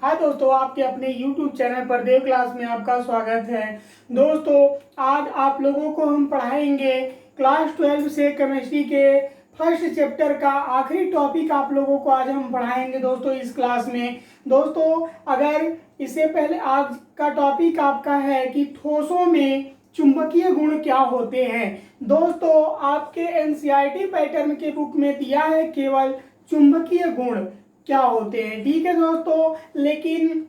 हाँ दोस्तों, आपके अपने YouTube चैनल पर देव क्लास में आपका स्वागत है। दोस्तों, आज आप लोगों को हम पढ़ाएंगे क्लास 12 से केमिस्ट्री के फर्स्ट चैप्टर का आखिरी टॉपिक आप लोगों को आज हम पढ़ाएंगे दोस्तों इस क्लास में। दोस्तों, अगर इससे पहले आज का टॉपिक आपका है कि ठोसों में चुंबकीय गुण क्या होते हैं। दोस्तों, आपके एनसीईआरटी पैटर्न के बुक में दिया है केवल चुंबकीय गुण क्या होते हैं, ठीक है दोस्तों। लेकिन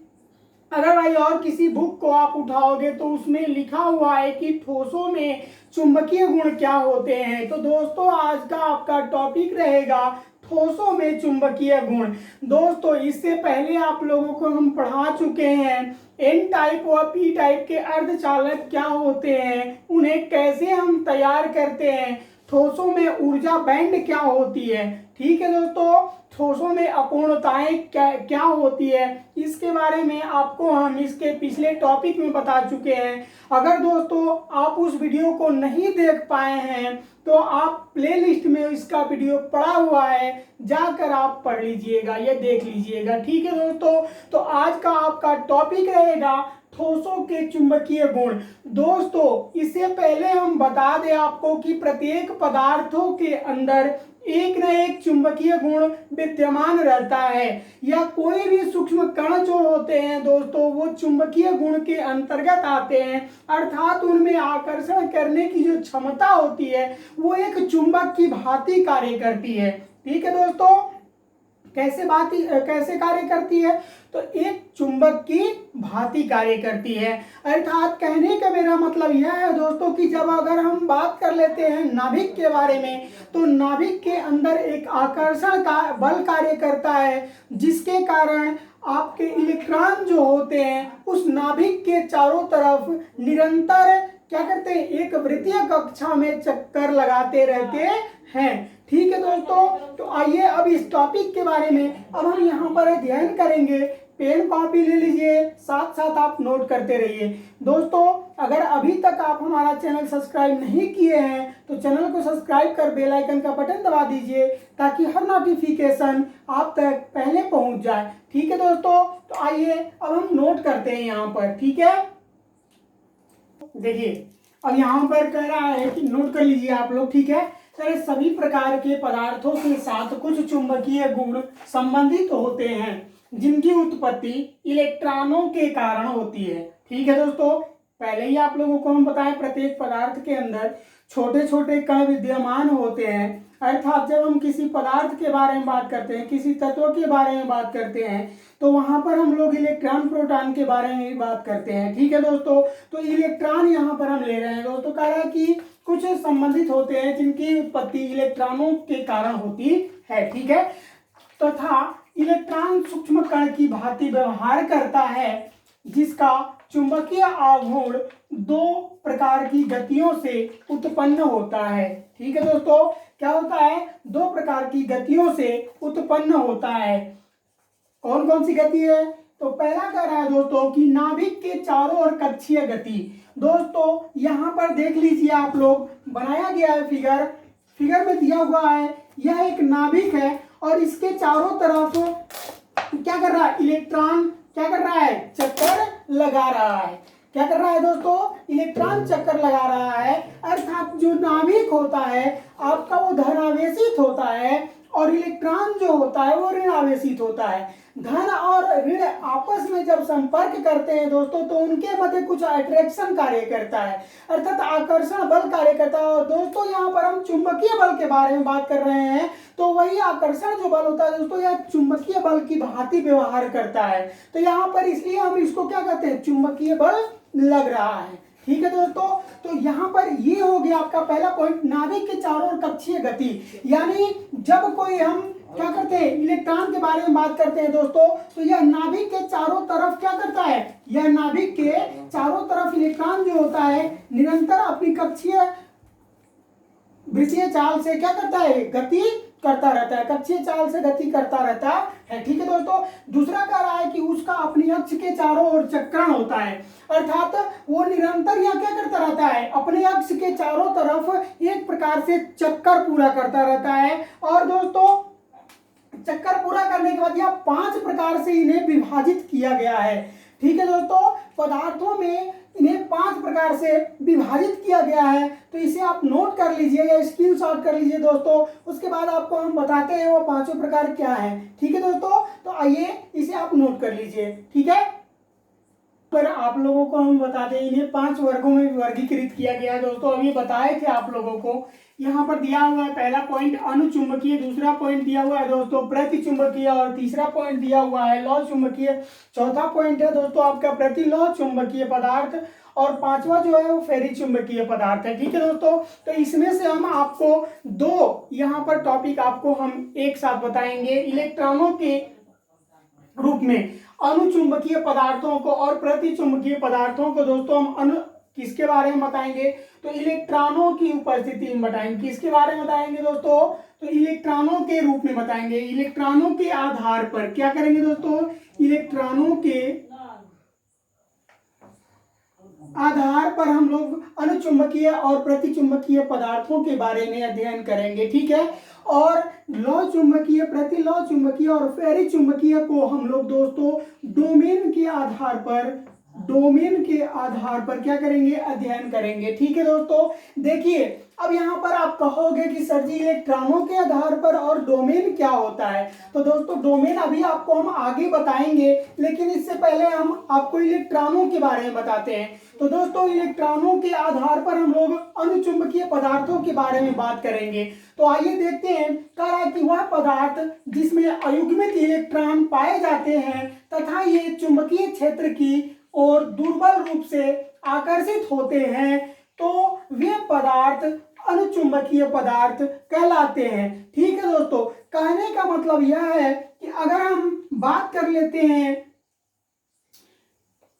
अगर भाई और किसी बुक को आप उठाओगे तो उसमें लिखा हुआ है कि ठोसों में चुंबकीय गुण क्या होते हैं। तो दोस्तों, आज का आपका टॉपिक रहेगा ठोसों में चुंबकीय गुण। दोस्तों, इससे पहले आप लोगों को हम पढ़ा चुके हैं एन टाइप और पी टाइप के अर्धचालक क्या होते हैं, उन्हें कैसे हम तैयार करते हैं, ठोसों में ऊर्जा बैंड क्या होती है, ठीक है दोस्तों। ठोसों में अपूर्णताएं क्या होती है, इसके बारे में आपको हम इसके पिछले टॉपिक में बता चुके हैं। अगर दोस्तों आप उस वीडियो को नहीं देख पाए हैं तो आप प्लेलिस्ट में इसका वीडियो पड़ा हुआ है, जाकर आप पढ़ लीजिएगा या देख लीजिएगा, ठीक है दोस्तों। तो आज का आपका टॉपिक रहेगा ठोसों के चुंबकीय गुण। दोस्तों, इससे पहले हम बता दें आपको कि प्रत्येक पदार्थों के अंदर एक न एक चुंबकीय गुण विद्यमान रहता है, या कोई भी सूक्ष्म कण जो होते हैं दोस्तों वो चुंबकीय गुण के अंतर्गत आते हैं, अर्थात उनमें आकर्षण करने की जो क्षमता होती है वो एक चुंबक की भांति कार्य करती है, ठीक है दोस्तों। कैसे कार्य करती है, तो एक चुंबक की भांति कार्य करती है। अर्थात कहने का मेरा मतलब यह है दोस्तों कि जब अगर हम बात कर लेते हैं नाभिक के बारे में, तो नाभिक के अंदर एक आकर्षण का बल कार्य करता है, जिसके कारण आपके इलेक्ट्रॉन जो होते हैं उस नाभिक के चारों तरफ निरंतर क्या करते हैं, एक वृत्तीय कक्षा में चक्कर लगाते रहते हैं, ठीक है दोस्तों। तो आइए अब इस टॉपिक के बारे में अब हम यहाँ पर अध्ययन करेंगे। पेन कॉपी ले लीजिए, साथ साथ आप नोट करते रहिए। दोस्तों, अगर अभी तक आप हमारा चैनल सब्सक्राइब नहीं किए हैं तो चैनल को सब्सक्राइब कर बेल आइकन का बटन दबा दीजिए, ताकि हर नोटिफिकेशन आप तक पहले पहुंच जाए, ठीक है दोस्तों। तो आइए अब हम नोट करते हैं यहाँ पर, ठीक है। देखिए, अब यहाँ पर कह रहा है कि नोट कर लीजिए आप लोग, ठीक है। सभी प्रकार के पदार्थों के साथ कुछ चुंबकीय गुण संबंधित होते हैं, जिनकी उत्पत्ति इलेक्ट्रॉनों के कारण होती है, ठीक है दोस्तों। पहले ही आप लोगों को हम बताएं, प्रत्येक पदार्थ के अंदर छोटे छोटे कण विद्यमान होते हैं। अर्थात जब हम किसी पदार्थ के बारे में बात करते हैं, किसी तत्व के बारे में बात करते हैं, तो वहां पर हम लोग इलेक्ट्रॉन प्रोटॉन के बारे में बात करते हैं, ठीक है दोस्तों। तो इलेक्ट्रॉन यहाँ पर हम ले रहे हैं दोस्तों, कह रहा है कि कुछ संबंधित होते हैं जिनकी उत्पत्ति इलेक्ट्रॉनों के कारण होती है, ठीक है। तथा इलेक्ट्रॉन सूक्ष्म कण की भांति व्यवहार करता है, जिसका चुंबकीय आघूर्ण दो प्रकार की गतियों से उत्पन्न होता है, ठीक है दोस्तों। क्या होता है, दो प्रकार की गतियों से उत्पन्न होता है। कौन कौन सी गति है, तो पहला कह रहा है दोस्तों कि नाभिक के चारों ओर कक्षीय गति। दोस्तों, यहाँ पर देख लीजिए आप लोग, बनाया गया है फिगर में दिया हुआ है, यह एक नाभिक है और इसके चारों तरफ क्या कर रहा है, इलेक्ट्रॉन क्या कर रहा है, चक्कर लगा रहा है। क्या कर रहा है दोस्तों, इलेक्ट्रॉन चक्कर लगा रहा है। अर्थात जो नाभिक होता है आपका वो धनावेशित होता है, और इलेक्ट्रॉन जो होता है वो ऋण आवेशित होता है। धन और ऋण आपस में जब संपर्क करते हैं दोस्तों, तो उनके मध्य कुछ अट्रैक्शन कार्य करता है, अर्थात आकर्षण बल कार्य करता है। और दोस्तों, यहाँ पर हम चुंबकीय बल के बारे में बात कर रहे हैं, तो वही आकर्षण जो बल होता है दोस्तों, यह चुंबकीय बल की भांति व्यवहार करता है। तो यहाँ पर इसलिए हम इसको क्या कहते हैं, चुंबकीय बल लग रहा है, ठीक है दोस्तों। तो यहाँ पर ये हो गया आपका पहला पॉइंट, नाभिक के चारों ओर कक्षीय गति। यानी जब कोई हम क्या करते हैं, इलेक्ट्रॉन के बारे में बात करते हैं दोस्तों, तो यह नाभिक के चारों तरफ क्या करता है, यह नाभिक के चारों तरफ इलेक्ट्रॉन जो होता है निरंतर अपनी कक्षीय वृत्तीय चाल से क्या करता है, गति करता रहता है, कक्षीय चाल से गति करता रहता है, ठीक है दोस्तों। दूसरा कह रहा है कि उसका अपनी अक्ष के चारों ओर चक्रण होता है, अर्थात वो निरंतर यहाँ क्या करता रहता है, अपने अक्ष के चारों तरफ एक प्रकार से चक्कर पूरा करता रहता है। और दोस्तों, चक्कर पूरा करने के बाद यह 5 प्रकार से इन्हें विभाजित किया गया है। ठीक है दोस्तों, पदार्थों में इन्हें 5 प्रकार से विभाजित किया गया है। तो इसे आप नोट कर लीजिए या स्क्रीनशॉट कर लीजिए दोस्तों। उसके बाद आपको हम बताते हैं वो 5 प्रकार क्या है। ठीक है दोस्तों, तो आइए इसे आप नोट कर लीजिए। ठीक है, पर आप लोगों को हम बता दें इन्हें 5 वर्गों में वर्गीकृत किया गया है दोस्तों। अभी बताए थे आप लोगों को, यहाँ पर दिया हुआ है पहला पॉइंट अनुचुंबकीय, दूसरा पॉइंट दिया हुआ है दोस्तों प्रतिचुंबकीय, और तीसरा पॉइंट दिया हुआ है लौह चुंबकीय, चौथा पॉइंट है दोस्तों आपका प्रतिलौह चुंबकीय पदार्थ, और पांचवा जो है वो फेरी चुंबकीय पदार्थ है। ठीक है दोस्तों, तो इसमें से हम आपको 2 यहाँ पर टॉपिक आपको हम एक साथ बताएंगे इलेक्ट्रॉनों के रूप में, अनुचुंबकीय पदार्थों को और प्रतिचुंबकीय पदार्थों को दोस्तों हम किसके बारे में बताएंगे, तो इलेक्ट्रॉनों की उपस्थिति में बताएंगे। किसके बारे में बताएंगे दोस्तों, तो इलेक्ट्रॉनों के रूप में बताएंगे। इलेक्ट्रॉनों के आधार पर क्या करेंगे दोस्तों, इलेक्ट्रॉनों के आधार पर हम लोग अनुचुंबकीय और प्रतिचुंबकीय पदार्थों के बारे में अध्ययन करेंगे। ठीक है, और लौह चुंबकीय, प्रतिलौह चुंबकीय और फेरी चुंबकीय को हम लोग दोस्तों डोमेन के आधार पर क्या करेंगे, अध्ययन करेंगे। ठीक है दोस्तों, देखिए अब यहाँ पर आप कहोगे कि सर जी इलेक्ट्रॉनों के आधार पर और डोमेन क्या होता है, तो दोस्तों डोमेन अभी आपको हम आगे बताएंगे, लेकिन इससे पहले हम आपको इलेक्ट्रॉनों के बारे में बताते हैं। तो दोस्तों इलेक्ट्रॉनों के आधार पर हम लोग अनुचुंबकीय पदार्थों के बारे में बात करेंगे। तो आइए देखते हैं, कह रहा है कि वह पदार्थ जिसमें अयुग्मित इलेक्ट्रॉन पाए जाते हैं तथा ये चुंबकीय क्षेत्र की और दुर्बल रूप से आकर्षित होते हैं, तो वे पदार्थ अनुचुंबकीय पदार्थ कहलाते हैं। ठीक है दोस्तों, कहने का मतलब यह है कि अगर हम बात कर लेते हैं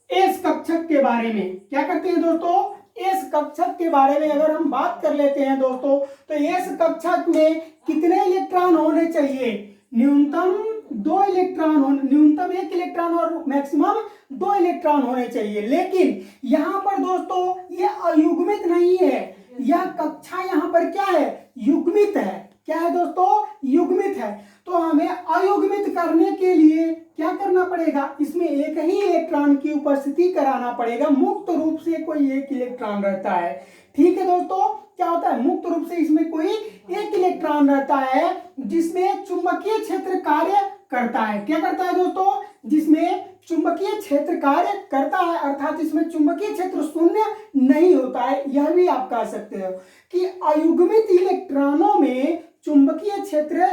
एस कक्षक के बारे में, क्या करते हैं दोस्तों, एस कक्षक के बारे में अगर हम बात कर लेते हैं दोस्तों, तो एस कक्षक में कितने इलेक्ट्रॉन होने चाहिए, न्यूनतम 2 इलेक्ट्रॉन, न्यूनतम 1 इलेक्ट्रॉन और मैक्सिमम 2 इलेक्ट्रॉन होने चाहिए। लेकिन यहाँ पर दोस्तों ये अयुग्मित नहीं है, यह कक्षा यहाँ पर क्या है, युग्मित है। क्या है दोस्तों, युग्मित है। तो हमें अयुग्मित करने के लिए क्या करना पड़ेगा, इसमें एक ही इलेक्ट्रॉन की उपस्थिति कराना पड़ेगा। मुक्त रूप से कोई 1 इलेक्ट्रॉन रहता है। ठीक है दोस्तों, क्या होता है, मुक्त रूप से इसमें कोई 1 इलेक्ट्रॉन रहता है जिसमें चुंबकीय क्षेत्र कार्य करता है। क्या करता है दोस्तों, जिसमें चुंबकीय क्षेत्र कार्य करता है, अर्थात इसमें चुंबकीय क्षेत्र शून्य नहीं होता है। यह भी आप कह सकते हो कि अयुग्मित इलेक्ट्रॉनों में चुंबकीय क्षेत्र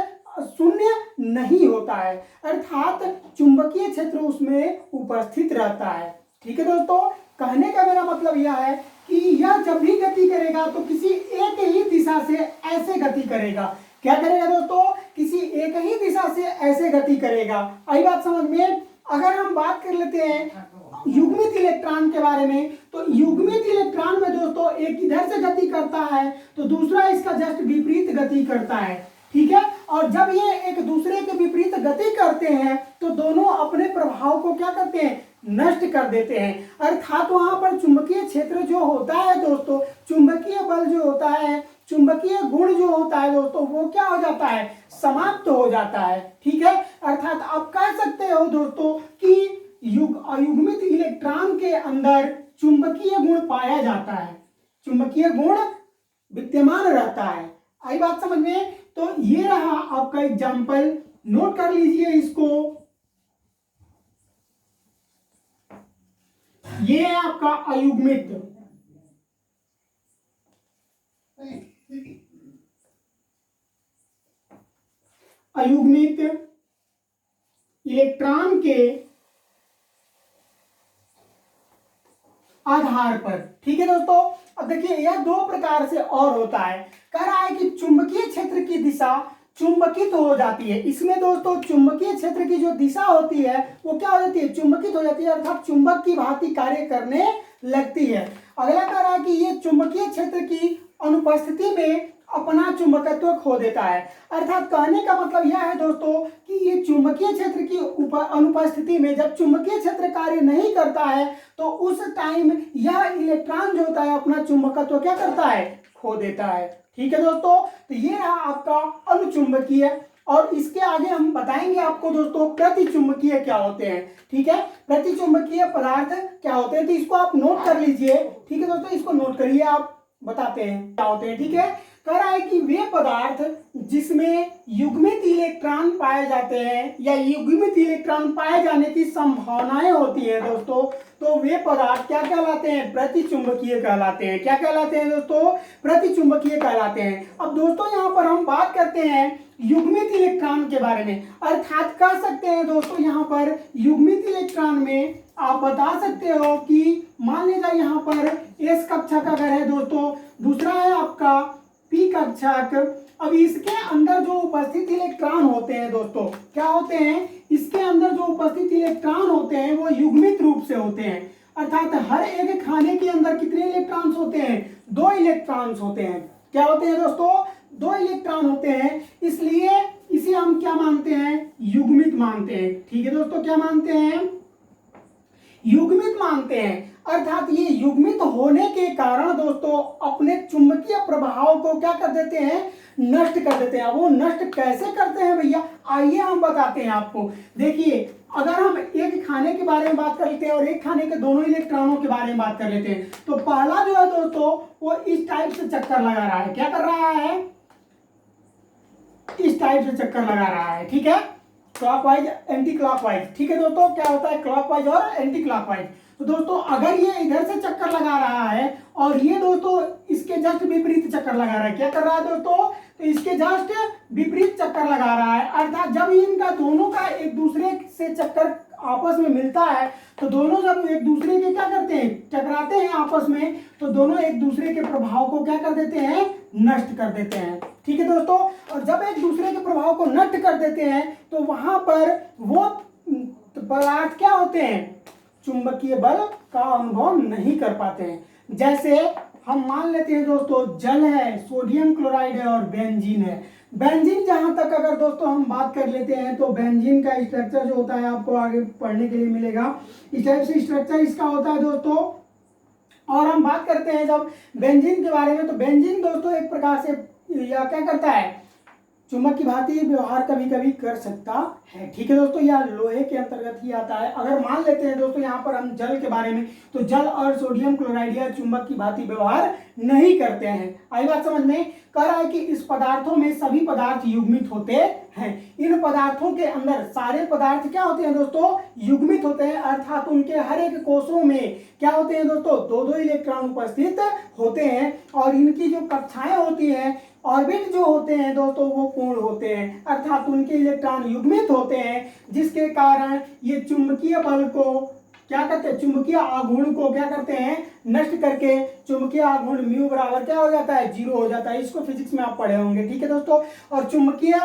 शून्य नहीं होता है, अर्थात चुंबकीय क्षेत्र उसमें उपस्थित रहता है। ठीक है दोस्तों, कहने का मेरा मतलब यह है कि यह जब भी गति करेगा तो किसी एक ही दिशा से ऐसे गति करेगा। क्या करेगा दोस्तों, किसी एक ही दिशा से ऐसे गति करेगा। आई बात समझ में। अगर हम बात कर लेते हैं युग्मित इलेक्ट्रॉन के बारे में, तो युग्मित इलेक्ट्रॉन में दोस्तों एक इधर से गति करता है तो दूसरा इसका जस्ट विपरीत गति करता है। ठीक है, और जब ये एक दूसरे के विपरीत गति करते हैं तो दोनों अपने प्रभाव को क्या करते हैं, नष्ट कर देते हैं। अर्थात वहां पर चुंबकीय क्षेत्र जो होता है दोस्तों, चुंबकीय बल जो होता है, चुंबकीय गुण जो होता है दोस्तों, वो क्या हो जाता है, समाप्त हो जाता है। ठीक है, अर्थात आप कह सकते हो दोस्तों कि अयुग्मित इलेक्ट्रॉन के अंदर चुंबकीय गुण पाया जाता है, चुंबकीय गुण विद्यमान रहता है। आई बात समझ में। तो ये रहा आपका एग्जाम्पल, नोट कर लीजिए इसको। ये है आपका अयुग्मित, अयुग्मित इलेक्ट्रॉन के आधार पर। ठीक है दोस्तों, अब देखिए यह 2 प्रकार से और होता है। कह रहा है कि चुंबकीय क्षेत्र की दिशा चुंबकित हो जाती है। इसमें दोस्तों चुंबकीय क्षेत्र की जो दिशा होती है वो क्या हो जाती है, चुंबकित हो जाती है, अर्थात चुंबक की भांति कार्य करने लगती है। अगला कह रहा है कि ये चुंबकीय क्षेत्र की अनुपस्थिति में अपना चुंबकत्व खो देता है। अर्थात कहने का मतलब यह है दोस्तों कि ये चुंबकीय क्षेत्र की अनुपस्थिति में जब चुंबकीय क्षेत्र कार्य नहीं करता है तो उस टाइम यह इलेक्ट्रॉन जो होता है अपना चुंबकत्व क्या करता है, खो देता है। ठीक है दोस्तों, तो ये रहा आपका अनुचुंबकीय और इसके आगे हम बताएंगे आपको दोस्तों प्रतिचुंबकीय क्या होते हैं। ठीक है, प्रतिचुंबकीय पदार्थ क्या होते हैं, तो इसको आप नोट कर लीजिए। ठीक है दोस्तों, इसको नोट करिए, आप बताते हैं क्या होते हैं। ठीक है, कह रहा है कि वे पदार्थ जिसमें युग्मित इलेक्ट्रॉन पाए जाते हैं या युग्मित इलेक्ट्रॉन पाए जाने की संभावनाएं होती है दोस्तों, तो वे पदार्थ क्या कहलाते हैं, प्रतिचुंबकीय कहलाते हैं। क्या कहलाते हैं दोस्तों, प्रतिचुंबकीय कहलाते हैं। अब दोस्तों यहाँ पर हम बात करते हैं युग्मित इलेक्ट्रॉन के बारे में, अर्थात कह सकते हैं दोस्तों यहाँ पर युग्मित इलेक्ट्रॉन में आप बता सकते हो कि मान लीजिए यहाँ पर एस कक्षा का घर है दोस्तों, दूसरा है आपका पी कक्षक। अब इसके अंदर जो उपस्थित इलेक्ट्रॉन होते हैं दोस्तों, क्या होते हैं, इसके अंदर जो उपस्थित इलेक्ट्रॉन होते हैं वो युग्मित रूप से होते हैं, अर्थात हर एक खाने के अंदर कितने इलेक्ट्रॉन्स होते हैं, 2 इलेक्ट्रॉन्स होते हैं। क्या होते हैं दोस्तों, 2 इलेक्ट्रॉन होते हैं, इसलिए इसे हम क्या मानते हैं, युग्मित मानते हैं। ठीक है दोस्तों, क्या मानते हैं, युग्मित मानते हैं। अर्थात ये युग्मित होने के कारण दोस्तों अपने चुंबकीय प्रभाव को क्या कर देते हैं, नष्ट कर देते हैं। वो नष्ट कैसे करते हैं भैया, आइए हम बताते हैं आपको। देखिए, अगर हम एक खाने के बारे में बात कर लेते हैं और एक खाने के दोनों इलेक्ट्रॉनों के बारे में बात कर लेते हैं, तो पहला जो है दोस्तों वो इस टाइप से चक्कर लगा रहा है। क्या कर रहा है, इस टाइप से चक्कर लगा रहा है। ठीक है, क्लॉकवाइज एंटी क्लॉकवाइज। ठीक है दोस्तों, क्या होता है क्लॉकवाइज और एंटी क्लॉकवाइज। तो दोस्तों अगर ये इधर से चक्कर लगा रहा है और ये दोस्तों इसके जस्ट विपरीत चक्कर लगा रहा है, क्या कर रहा है दोस्तों, तो इसके जस्ट विपरीत चक्कर लगा रहा है, अर्थात जब इनका दोनों का एक दूसरे से चक्कर आपस में मिलता है तो दोनों जब एक दूसरे के क्या करते हैं, टकराते हैं आपस में, तो दोनों एक दूसरे के प्रभाव को क्या कर देते हैं, नष्ट कर देते हैं। ठीक है दोस्तों, और जब एक दूसरे के प्रभाव को नष्ट कर देते हैं तो वहां पर वो पदार्थ क्या होते हैं, चुंबकीय बल का अनुभव नहीं कर पाते हैं। जैसे हम मान लेते हैं दोस्तों जल है, सोडियम क्लोराइड है और बेंजीन है। बेंजीन जहां तक अगर दोस्तों हम बात कर लेते हैं तो बेंजीन का स्ट्रक्चर जो होता है आपको आगे पढ़ने के लिए मिलेगा, इस टाइप से स्ट्रक्चर इसका होता है दोस्तों। और हम बात करते हैं जब बेंजीन के बारे में, तो बेंजीन दोस्तों एक प्रकार से या क्या करता है, चुंबक की भांति व्यवहार कभी कभी कर सकता है। ठीक है दोस्तों, यह लोहे के अंतर्गत ही आता है। अगर मान लेते हैं दोस्तों यहाँ पर हम जल के बारे में, तो जल और सोडियम क्लोराइड या चुंबक की भांति व्यवहार नहीं करते हैं। आई बात समझ में। कह रहा है कि इस पदार्थों में सभी पदार्थ युग्मित होते हैं। इन पदार्थों के अंदर सारे पदार्थ क्या होते हैं दोस्तों, युग्मित होते हैं, अर्थात उनके हर एक कोषों में क्या होते हैं दोस्तों, 2-2 इलेक्ट्रॉन उपस्थित होते हैं। और इनकी जो कक्षाएं होती हैं, ऑर्बिट जो होते हैं दोस्तों, वो पूर्ण होते हैं, अर्थात उनके इलेक्ट्रॉन युग्मित होते हैं, जिसके कारण ये चुंबकीय बल को क्या करते हैं, चुंबकीय आघूर्ण को क्या करते हैं, नष्ट करके चुंबकीय आघूर्ण म्यू बराबर क्या हो जाता है, 0 हो जाता है। इसको फिजिक्स में आप पढ़े होंगे। ठीक है दोस्तों, और चुंबकीय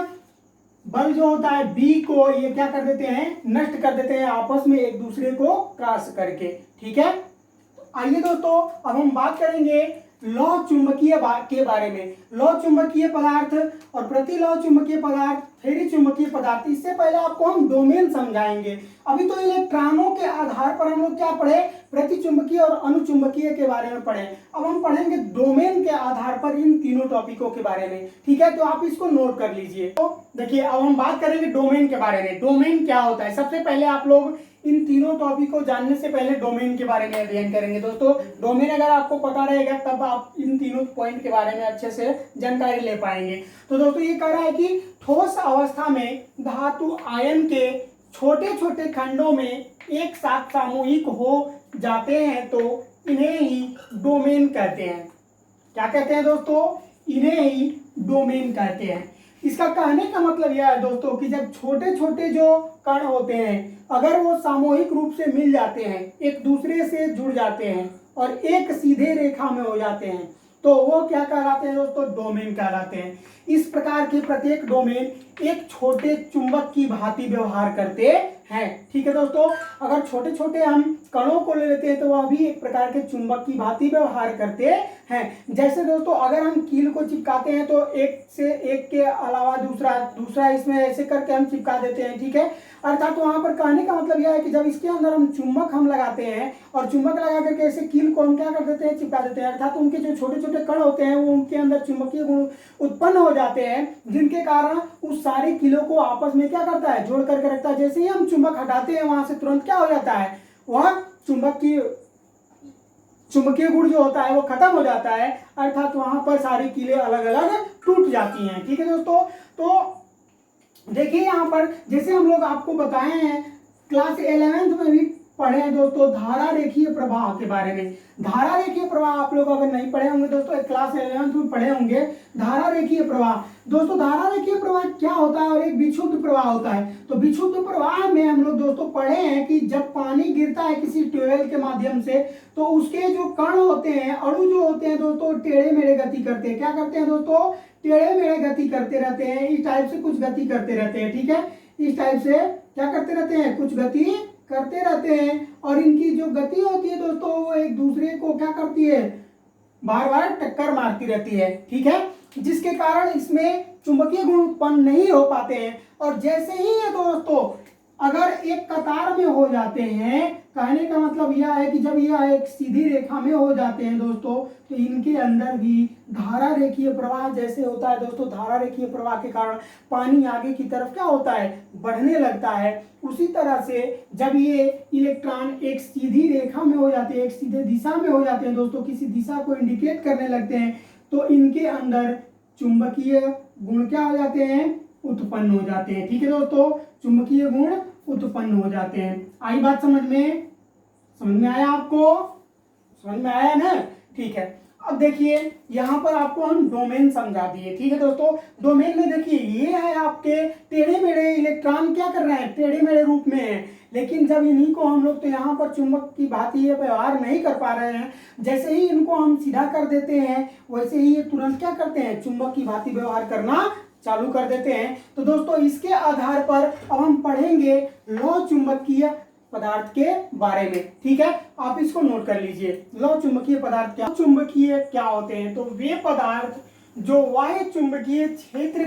बल जो होता है बी को ये क्या कर देते हैं, नष्ट कर देते हैं आपस में एक दूसरे को क्रॉस करके। ठीक है, आइए दोस्तों अब हम बात करेंगे लौ चुंबकीय के बारे में। लौ चुंबकीय पदार्थ और प्रतिलौ चुंबकीय पदार्थ, फेरी चुंबकीय पदार्थ। इससे पहले आपको हम डोमेन समझाएंगे। अभी तो इलेक्ट्रॉनों के आधार पर हम लोग क्या पढ़े, प्रतिचुंबकीय और अनुचुंबकीय के बारे में पढ़े। अब हम पढ़ेंगे डोमेन के आधार पर इन तीनों टॉपिकों के बारे में। ठीक है, तो आप इसको नोट कर लीजिए। तो देखिए अब हम बात करेंगे डोमेन के बारे में। डोमेन क्या होता है, सबसे पहले आप लोग इन तीनों टॉपिक को जानने से पहले डोमेन के बारे में अध्ययन करेंगे दोस्तों। डोमेन अगर आपको पता रहेगा तब आप इन तीनों पॉइंट के बारे में अच्छे से जानकारी ले पाएंगे। तो दोस्तों ये कह रहा है कि ठोस अवस्था में धातु आयन के छोटे छोटे खंडों में एक साथ सामूहिक हो जाते हैं तो इन्हें ही डोमेन कहते हैं। क्या कहते हैं दोस्तों, इन्हें ही डोमेन कहते हैं। इसका कहने का मतलब यह है दोस्तों कि जब छोटे छोटे जो कण होते हैं अगर वो सामूहिक रूप से मिल जाते हैं, एक दूसरे से जुड़ जाते हैं और एक सीधे रेखा में हो जाते हैं, तो वो क्या कहलाते हैं दोस्तों, डोमेन कहलाते हैं। इस प्रकार के प्रत्येक डोमेन एक छोटे चुंबक की भांति व्यवहार करते हैं। ठीक है दोस्तों, अगर छोटे छोटे हम कणों को ले लेते हैं तो वह भी एक प्रकार के चुंबक की भांति व्यवहार करते हैं। जैसे दोस्तों अगर हम कील को चिपकाते हैं तो एक से एक के अलावा दूसरा इसमें ऐसे करके हम चिपका देते हैं। ठीक है, अर्थात वहां पर कहने का मतलब यह है कि जब इसके अंदर हम चुंबक लगाते हैं और चुंबक लगा करके ऐसे कील को हम क्या कर देते हैं, चिपका देते हैं, अर्थात उनके जो छोटे छोटे कण होते हैं वो उनके अंदर चुंबकीय गुण उत्पन्न हो जाते हैं, जिनके कारण उस सारे किलो को आपस में क्या करता है, जोड़ करके रखता है। जैसे ही हम चुंबक हटाते हैं वहां से तुरंत क्या हो जाता है, वह चुंबकीय गुण जो होता है वो खत्म हो जाता है, अर्थात वहां पर सारी कीलें अलग अलग टूट जाती हैं। ठीक है दोस्तों, तो देखिए यहाँ पर जैसे हम लोग आपको बताए हैं क्लास 11th में भी पढ़े हैं दोस्तों धारा रेखीय प्रवाह के बारे में। धारा रेखीय प्रवाह आप लोग अगर नहीं पढ़े होंगे दोस्तों, क्लास 11th में पढ़े होंगे धारा रेखीय प्रवाह। दोस्तों धारा रेखीय प्रवाह क्या होता है और एक विक्षुब्ध प्रवाह होता है। तो विक्षुब्ध प्रवाह में हम लोग दोस्तों पढ़े हैं कि जब पानी गिरता है किसी ट्यूबवेल के माध्यम से, तो उसके जो कण होते हैं, अणु जो होते हैं दोस्तों, टेढ़े मेढ़े गति करते हैं। क्या करते हैं दोस्तों, टेढ़े मेढ़े गति करते रहते हैं, इस टाइप से कुछ गति करते रहते हैं। ठीक है, इस टाइप से क्या करते रहते हैं, कुछ गति करते रहते हैं, और इनकी जो गति होती है दोस्तों वो एक दूसरे को क्या करती है, बार बार टक्कर मारती रहती है। ठीक है, जिसके कारण इसमें चुंबकीय गुण उत्पन्न नहीं हो पाते हैं। और जैसे ही ये दोस्तों अगर एक कतार में हो जाते हैं, कहने का मतलब यह है कि जब यह एक सीधी रेखा में हो जाते हैं दोस्तों, तो इनके अंदर भी धारा रेखीय प्रवाह जैसे होता है दोस्तों, धारा रेखीय प्रवाह के कारण पानी आगे की तरफ क्या होता है, बढ़ने लगता है। उसी तरह से जब ये इलेक्ट्रॉन एक सीधी रेखा में हो जाते हैं, एक सीधे दिशा में हो जाते हैं दोस्तों, किसी दिशा को इंडिकेट करने लगते हैं, तो इनके अंदर चुंबकीय गुण क्या हो जाते हैं, उत्पन्न हो जाते हैं। ठीक है दोस्तों, चुंबकीय गुण उत्पन्न हो जाते हैं। आई बात समझ में आया आपको, समझ में आया ना। ठीक है, अब देखिए यहाँ पर आपको हम डोमेन समझा दिए। ठीक है दोस्तों, डोमेन में देखिए ये है आपके टेढ़े मेढ़े इलेक्ट्रॉन क्या कर रहे हैं, टेढ़े मेढ़े रूप में है, लेकिन जब इन्हीं को हम लोग तो यहाँ पर चुंबक की भांति ये व्यवहार नहीं कर पा रहे हैं, जैसे ही इनको हम सीधा कर देते हैं वैसे ही ये तुरंत क्या करते हैं, चुंबक की भांति व्यवहार करना चालू कर देते हैं। तो दोस्तों इसके आधार पर अब हम पढ़ेंगे लौ चुंबकीय पदार्थ के बारे में। ठीक है, आप इसको नोट कर लीजिए। लौ चुंबकीय पदार्थ क्या, चुंबकीय क्या होते हैं, तो वे पदार्थ जो वाह्य चुंबकीय क्षेत्र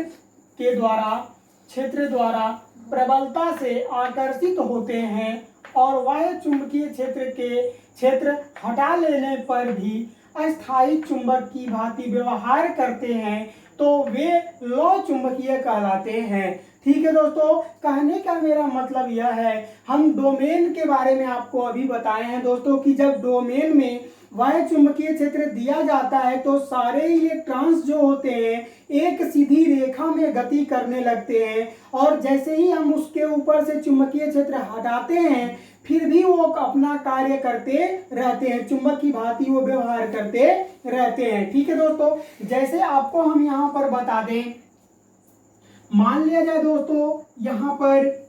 द्वारा प्रबलता से आकर्षित होते हैं और वाह्य चुंबकीय क्षेत्र हटा लेने पर भी अस्थायी चुंबक की भांति व्यवहार करते हैं, तो वे लौ चुंबकीय कहलाते हैं। ठीक है दोस्तों, कहने का मेरा मतलब यह है, हम डोमेन के बारे में आपको अभी बताए हैं दोस्तों कि जब डोमेन में वाह्य चुंबकीय क्षेत्र दिया जाता है तो सारे इलेक्ट्रॉन्स जो होते हैं एक सीधी रेखा में गति करने लगते हैं, और जैसे ही हम उसके ऊपर से चुंबकीय क्षेत्र हटाते हैं फिर भी वो अपना कार्य करते रहते हैं, चुंबक की भांति वो व्यवहार करते रहते हैं। ठीक है दोस्तों, जैसे आपको हम यहाँ पर बता दें, मान लिया जाए दोस्तों यहाँ पर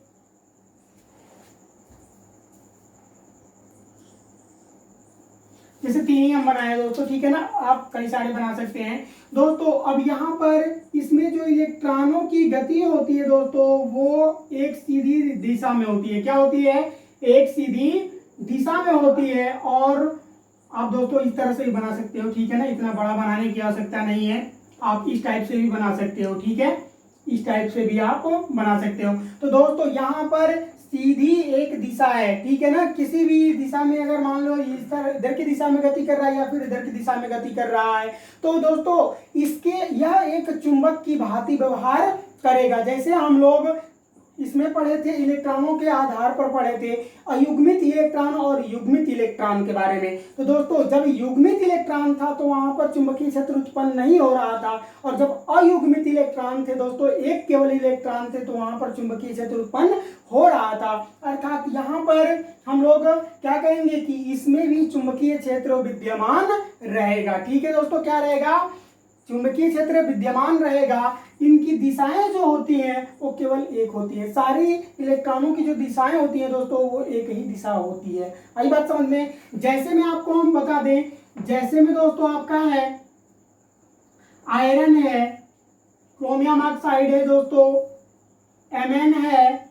जैसे 3 नियम बनाए दोस्तों, ठीक है ना, आप कई सारे बना सकते हैं दोस्तों। अब यहाँ पर इसमें जो इलेक्ट्रॉनों की गति होती है दोस्तों वो एक सीधी दिशा में होती है। क्या होती है, एक सीधी दिशा में होती है, और आप दोस्तों इस तरह से भी बना सकते हो। ठीक है ना, इतना बड़ा बनाने की आवश्यकता नहीं है, आप इस टाइप से भी बना सकते हो। ठीक है, इस टाइप से भी आप बना सकते हो। तो दोस्तों यहाँ पर सीधी एक दिशा है। ठीक है ना, किसी भी दिशा में अगर मान लो इस तरह इधर की दिशा में गति कर रहा है या फिर इधर की दिशा में गति कर रहा है, तो दोस्तों इसके यह एक चुंबक की भांति व्यवहार करेगा। जैसे हम लोग इसमें पढ़े थे, इलेक्ट्रॉनों के आधार पर पढ़े थे अयुग्मित इलेक्ट्रॉन और युग्मित इलेक्ट्रॉन के बारे में। तो दोस्तों जब युग्मित इलेक्ट्रॉन था तो वहां पर चुंबकीय क्षेत्र उत्पन्न नहीं हो रहा था, और जब अयुग्मित इलेक्ट्रॉन थे दोस्तों, एक केवल इलेक्ट्रॉन थे, तो वहां पर चुंबकीय क्षेत्र उत्पन्न हो रहा था। अर्थात यहाँ पर हम लोग क्या कहेंगे कि इसमें भी चुंबकीय क्षेत्र विद्यमान रहेगा। ठीक है दोस्तों, क्या रहेगा, चुंबकीय क्षेत्र विद्यमान रहेगा। इनकी दिशाएं जो होती हैं वो केवल एक होती है, सारी इलेक्ट्रॉनों की जो दिशाएं होती हैं दोस्तों वो एक ही दिशा होती है। आई बात समझ में। जैसे में आपको हम बता दें, जैसे में दोस्तों आपका है आयरन है, क्रोमियम ऑक्साइड है दोस्तों, Mn है,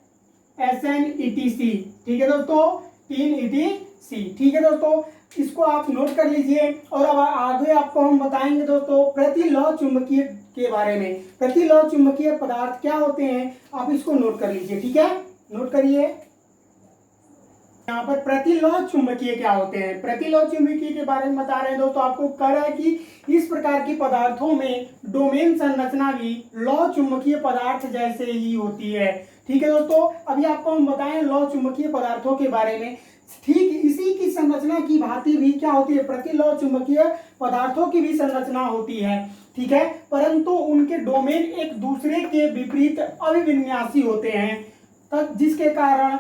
Sn EtC। ठीक है दोस्तों, 3 EtC। ठीक है दोस्तों, इसको आप नोट कर लीजिए। और अब आगे आपको हम बताएंगे दोस्तों प्रतिलौ चुंबकीय के बारे में। प्रतिलौ चुंबकीय पदार्थ क्या होते हैं, आप इसको नोट कर लीजिए। ठीक है, नोट करिए। यहाँ पर प्रतिलोह चुंबकीय क्या होते हैं, प्रतिलोह चुंबकीय के बारे में बता रहे हैं दोस्तों। आपको कह रहा है कि इस प्रकार के पदार्थों में डोमेन संरचना भी लौह चुंबकीय पदार्थ जैसे ही होती है। ठीक है दोस्तों, अभी आपको हम बताएं लौह चुंबकीय पदार्थों के बारे में। ठीक इसी की संरचना की भांति भी क्या होती है, प्रतिलोह चुंबकीय पदार्थों की भी संरचना होती है। ठीक है, परंतु उनके डोमेन एक दूसरे के विपरीत अभिविन्यासी होते हैं, तब जिसके कारण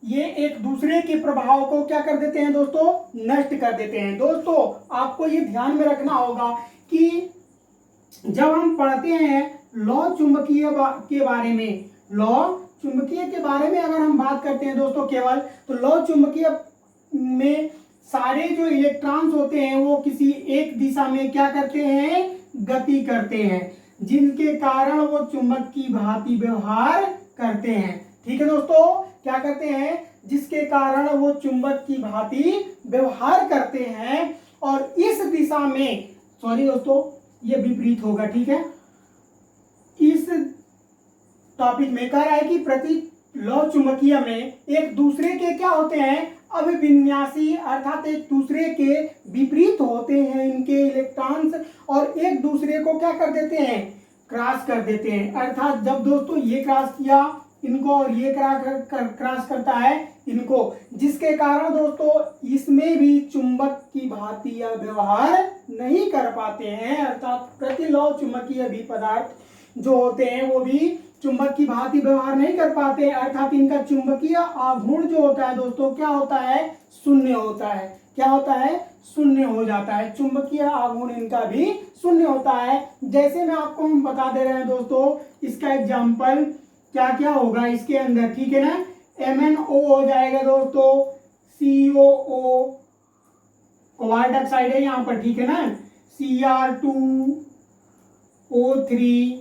ये एक दूसरे के प्रभाव को क्या कर देते हैं दोस्तों, नष्ट कर देते हैं। दोस्तों आपको ये ध्यान में रखना होगा कि जब हम पढ़ते हैं लौह चुंबकीय के बारे में, लौह चुंबकीय के बारे में अगर हम बात करते हैं दोस्तों केवल, तो लौह चुंबकीय में सारे जो इलेक्ट्रॉन्स होते हैं वो किसी एक दिशा में क्या करते हैं, गति करते हैं, जिनके कारण वो चुंबक की भांति व्यवहार करते हैं। ठीक है दोस्तों, क्या करते हैं, जिसके कारण वो चुंबक की भांति व्यवहार करते हैं, और इस दिशा में, सॉरी दोस्तों ये विपरीत होगा। ठीक है, इस टॉपिक में कह रहा है कि प्रतिलोह चुंबकीय में एक दूसरे के क्या होते हैं, अभिविन्यासी, अर्थात एक दूसरे के विपरीत होते हैं इनके इलेक्ट्रॉन्स, और एक दूसरे को क्या कर देते हैं, क्रॉस कर देते हैं। अर्थात जब दोस्तों ये क्रॉस किया इनको और ये क्रॉस करता है इनको, जिसके कारण दोस्तों इसमें भी चुंबक की भांति या व्यवहार नहीं कर पाते हैं। अर्थात प्रतिलोह चुंबकीय भी पदार्थ जो होते हैं वो भी चुंबक की भांति व्यवहार नहीं कर पाते, अर्थात इनका चुंबकीय आघूर्ण जो होता है दोस्तों क्या होता है, शून्य होता है। क्या होता है, शून्य हो जाता है, चुंबकीय आघूर्ण इनका भी शून्य होता है। जैसे मैं आपको हम बता दे रहे हैं दोस्तों, इसका एग्जाम्पल क्या क्या होगा इसके अंदर। ठीक है ना, MnO हो जाएगा दोस्तों, COO कोबाल्ट ऑक्साइड है यहाँ पर। ठीक है ना, Cr2O3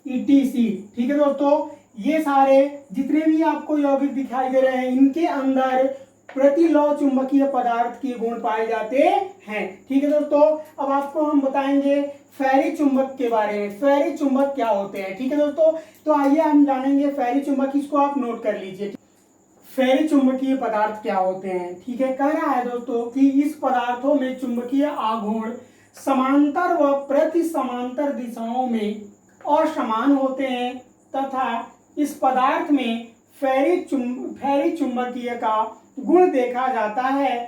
ETC। ठीक है दोस्तों, ये सारे जितने भी आपको यौगिक दिखाई दे रहे हैं इनके अंदर प्रतिलोह चुंबकीय पदार्थ के गुण पाए जाते हैं। ठीक है दोस्तों, अब आपको हम बताएंगे फेरी चुंबक के बारे में, फेरी चुंबक क्या होते हैं। ठीक है दोस्तों, तो आइए हम जानेंगे फेरी चुंबक, इसको आप नोट कर लीजिए। फेरी चुंबकीय पदार्थ क्या होते हैं। ठीक है, कह रहा है दोस्तों कि इस पदार्थों में चुंबकीय आघूर्ण समांतर व प्रति समांतर दिशाओं में असमान होते हैं, तथा इस पदार्थ में फेरी चुंबकीय का गुण देखा जाता है,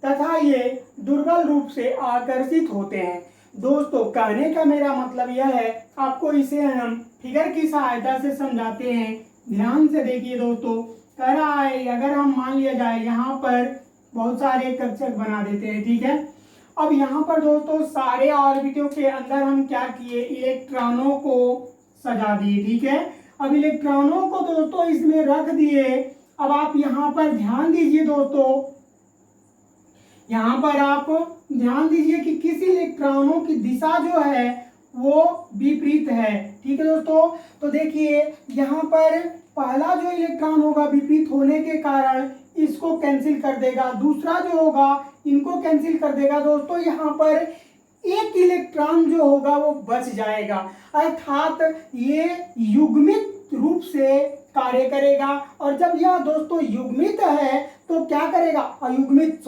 तथा ये दुर्बल रूप से आकर्षित होते हैं। दोस्तों कहने का मेरा मतलब यह है, आपको इसे हम फिगर की सहायता से समझाते हैं। ध्यान से देखिए दोस्तों, कह रहा है अगर हम मान लिया जाए यहाँ पर बहुत सारे कक्षक बना देते हैं। ठीक है, अब यहाँ पर दोस्तों सारे ऑर्बिटों के अंदर हम क्या किए, इलेक्ट्रॉनों को सजा दिए। ठीक है, अब इलेक्ट्रॉनों को दोस्तों इसमें रख दिए। अब आप यहाँ पर ध्यान दीजिए दोस्तों, यहाँ पर आप ध्यान दीजिए कि किसी इलेक्ट्रॉनों की दिशा जो है वो विपरीत है। ठीक है दोस्तों, तो देखिए यहाँ पर पहला जो इलेक्ट्रॉन होगा विपरीत होने के कारण इसको कैंसिल कर देगा, दूसरा जो होगा इनको कैंसिल कर देगा। दोस्तों यहाँ पर एक इलेक्ट्रॉन जो होगा वो बच जाएगा, अर्थात ये युग्मित रूप से कार्य करेगा। और जब यह दोस्तों युग्मित है तो क्या करेगा, अयुग्मित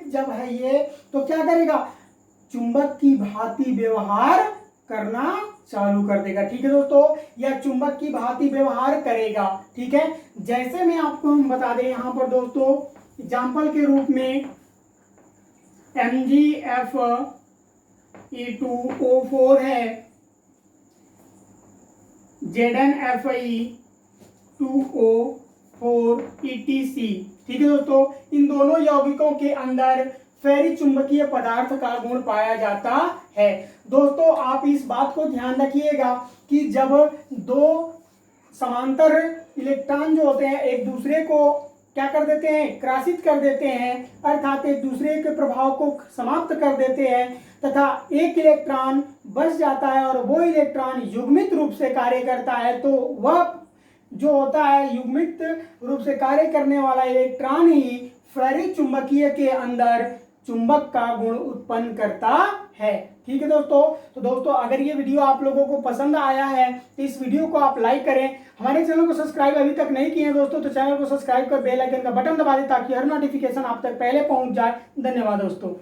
जब है ये तो क्या करेगा, चुंबक की भांति व्यवहार करना चालू कर देगा। ठीक है दोस्तों, यह चुंबक की भांति व्यवहार करेगा। ठीक है, जैसे मैं आपको हम बता दें यहाँ पर दोस्तों एग्जाम्पल के रूप में MgFe2O4 है, ZnFe2O4 ETC। ठीक है दोस्तों, इन दोनों यौगिकों के अंदर फेरी चुंबकीय पदार्थ का गुण पाया जाता है। दोस्तों आप इस बात को ध्यान रखिएगा कि जब दो समांतर इलेक्ट्रॉन जो होते हैं एक दूसरे को क्या कर देते हैं, क्रॉसित कर देते हैं, अर्थात एक दूसरे के प्रभाव को समाप्त कर देते हैं, तथा एक इलेक्ट्रॉन बच जाता है और वो इलेक्ट्रॉन युग्मित रूप से कार्य करता है, तो वह जो होता है युग्मित रूप से कार्य करने वाला इलेक्ट्रॉन ही फेरी चुंबकीय के अंदर चुंबक का गुण उत्पन्न करता है। ठीक है दोस्तों, तो दोस्तों अगर ये वीडियो आप लोगों को पसंद आया है तो इस वीडियो को आप लाइक करें। हमारे चैनल को सब्सक्राइब अभी तक नहीं किए हैं दोस्तों, तो चैनल को सब्सक्राइब कर बेल आइकन का बटन दबा दें ताकि हर नोटिफिकेशन आप तक पहले पहुंच जाए। धन्यवाद दोस्तों।